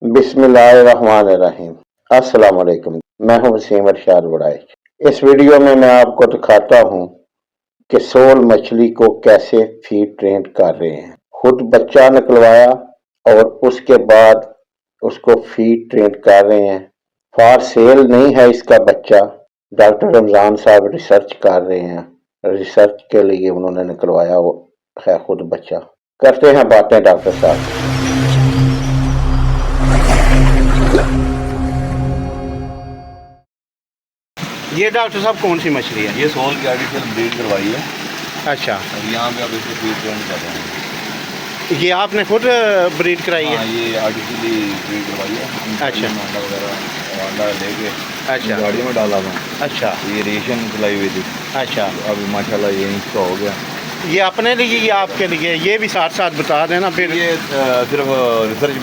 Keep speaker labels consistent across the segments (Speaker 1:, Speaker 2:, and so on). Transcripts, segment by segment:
Speaker 1: बिस्मिल्लाहिर्रहमानिर्रहीम। अस्सलाम वालेकुम। मैं हूं वसीम अरशाद वड़ाई। इस वीडियो में मैं आपको दिखाता हूं कि सोल मछली को कैसे फीड ट्रेन कर रहे हैं। खुद बच्चा निकलवाया और उसके बाद उसको फीड ट्रेन कर रहे हैं। फॉर सेल नहीं है इसका बच्चा। डॉक्टर रमजान साहब रिसर्च कर रहे हैं। रिसर्च के लिए उन्होंने निकलवाया वो है खुद बच्चा। करते हैं बातें डॉक्टर साहब।
Speaker 2: ये डॉक्टर साहब कौन सी मछली है?
Speaker 3: ये सोल की आर्टिफिशियल ब्रीड करवाई है।
Speaker 2: अच्छा,
Speaker 3: और यहाँ पे अब इसे फीड ट्रेन कर रहे हैं।
Speaker 2: ये आपने खुद ब्रीड कराई
Speaker 3: हाँ,
Speaker 2: है?
Speaker 3: ये आर्टिफिशियली ब्रीड करवाई है।
Speaker 2: अच्छा,
Speaker 3: अंडा वगैरह अंडा लेके
Speaker 2: अच्छा,
Speaker 3: गाड़ी में डाला था।
Speaker 2: अच्छा,
Speaker 3: ये रेशन खिलाई हुई थी।
Speaker 2: अच्छा।
Speaker 3: तो अभी माशाल्लाह ये इसका हो गया।
Speaker 2: ये अपने लिए या आपके लिए? ये भी साथ साथ बता देना फिर।
Speaker 3: ये सिर्फ रिसर्च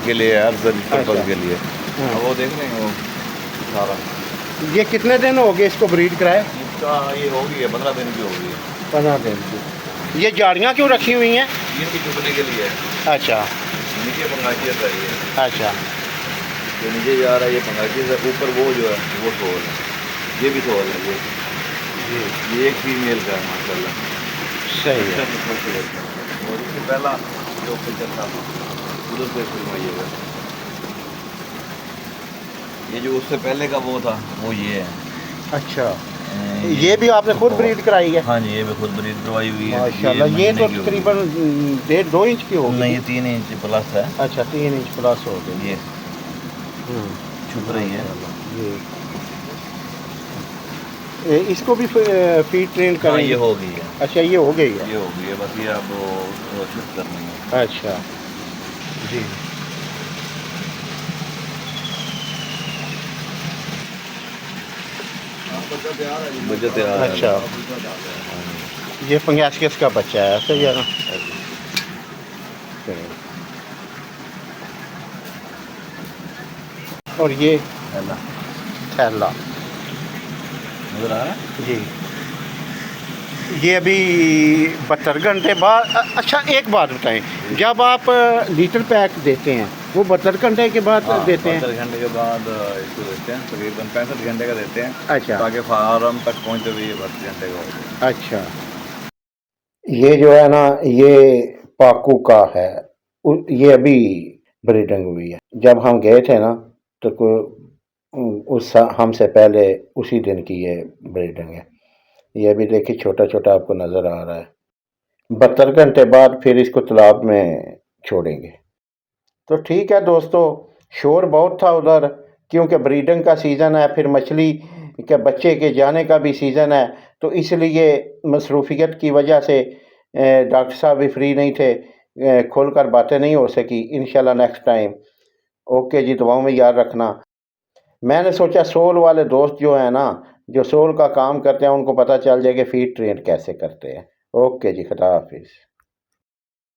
Speaker 3: के लिए है, रिसर्च पर्पज
Speaker 2: अच्छा।
Speaker 3: के लिए।
Speaker 2: हाँ।
Speaker 3: वो देख लेंगे वो सारा।
Speaker 2: ये कितने दिन हो गए इसको ब्रीड कराए?
Speaker 3: इसका ये हो गई है 15 दिन की हो गई है।
Speaker 2: 15 दिन की। ये जाड़ियाँ क्यों रखी हुई हैं?
Speaker 3: ये भी चुपने के लिए है।
Speaker 2: अच्छा,
Speaker 3: नीचे पंगाचियत है ये।
Speaker 2: अच्छा,
Speaker 3: जो नीचे जा रहा है ये पंगाचियत है, ऊपर वो जो है वो सोल है। ये भी सोल है ये।
Speaker 2: जी,
Speaker 3: ये एक फीमेल का है माशाल्लाह।
Speaker 2: सही है।
Speaker 3: और इससे पहला जो पिक्चर था उधर से फिल्माइएगा। ये जो उससे पहले का वो था वो ये है।
Speaker 2: अच्छा, ये भी आपने खुद ब्रीड कराई है?
Speaker 3: हाँ जी, ये भी खुद ब्रीड करवाई हुई है।
Speaker 2: माशाल्लाह। ये तो तकरीबन 1.5-2 इंच की होगी।
Speaker 3: नहीं, ये 3 इंच प्लस है।
Speaker 2: अच्छा, 3 इंच प्लस हो गई।
Speaker 3: ये छुप रही है
Speaker 2: इसको भी फीड ट्रेन
Speaker 3: हाँ,
Speaker 2: करेंगे?
Speaker 3: ये हो गई है।
Speaker 2: अच्छा, ये हो गई है।
Speaker 3: ये हो गई है, बस ये अब वो शिफ्ट करनी है।
Speaker 2: अच्छा जी।
Speaker 3: बच्चा तैयार है।
Speaker 2: अच्छा, ये पंगासियस का बच्चा है, सही है ना? और ये थैला
Speaker 3: नजर आ रहा है?
Speaker 2: जी। ये अभी 72 घंटे बाद अच्छा, एक बात बताएं, जब आप लीटर पैक देते हैं वो 72 घंटे के बाद देते हैं?
Speaker 3: 72 घंटे के बाद इसको देते हैं, तकरीबन 65 घंटे का देते हैं।
Speaker 2: अच्छा,
Speaker 3: ताकि फार्म तक पहुँचे भी 32 घंटे का हो जाए।
Speaker 2: अच्छा,
Speaker 1: ये जो है ना, ये पाकू का है। ये अभी ब्रीडिंग हुई है। जब हम गए थे ना तो उस हमसे पहले उसी दिन की ये ब्रीडिंग है। ये भी देखिए छोटा छोटा आपको नज़र आ रहा है। 72 घंटे बाद फिर इसको तालाब में छोड़ेंगे। तो ठीक है दोस्तों, शोर बहुत था उधर क्योंकि ब्रीडिंग का सीज़न है, फिर मछली के बच्चे के जाने का भी सीज़न है, तो इसलिए मसरूफियत की वजह से डॉक्टर साहब भी फ्री नहीं थे, खुलकर बातें नहीं हो सकी। इंशाल्लाह नेक्स्ट टाइम। ओके जी, दुआओं में याद रखना। मैंने सोचा सोल वाले दोस्त जो हैं ना, जो सोल का काम करते हैं, उनको पता चल जाए कि फीड ट्रेन कैसे करते हैं। ओके जी, खुदा हाफिज़।